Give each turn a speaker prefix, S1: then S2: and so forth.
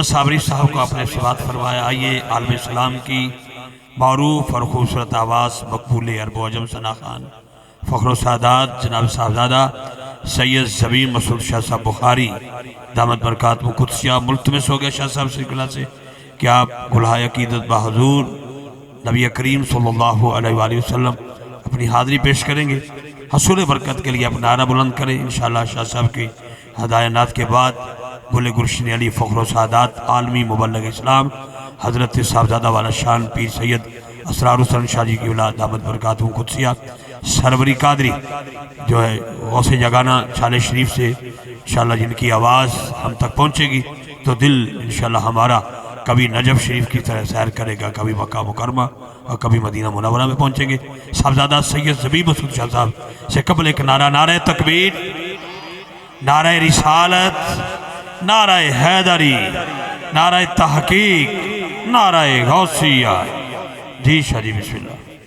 S1: صابری صاحب کو اپنے سے بات فرمایا. آئیے عالم اسلام کی معروف اور خوبصورت آواز مقبول عرب و عجم ثنا خان فخر و سعادات جناب صاحبزادہ سید زمین مسعود شاہ صاحب بخاری دامت برکاتہ قدسیہ ملتمس ہو گیا شاہ صاحب سے اللہ سے کہ آپ گلہا عقیدت بحضور نبی کریم صلی اللہ علیہ وآلہ وسلم اپنی حاضری پیش کریں گے. حصول برکت کے لیے اپنا نعرہ بلند کریں. انشاءاللہ شاہ صاحب کی ہدایات کے بعد گل گلشن علی فخر و سعادات عالمی مبلغ اسلام حضرت صاحبزادہ والا شان پیر سید اسرار حسین شاہ جی کی اولاد دامت برکاتہ قدسیہ سروری قادری جو ہے غوث جگانہ چھالے شریف سے انشاءاللہ جن کی آواز ہم تک پہنچے گی تو دل انشاءاللہ ہمارا کبھی نجف شریف کی طرح سیر کرے گا, کبھی مکہ مکرمہ اور کبھی مدینہ منورہ میں پہنچیں گے. صاحبزادہ سید زمین مسعود شاہ صاحب سے قبل ایک نعرہ, نعرہ تکبیر, نعرہ رسالت, نعرہ حیدری, نعرہ تحقیق, نعرہ غوثیہ. جی شاہ جی بسم اللہ.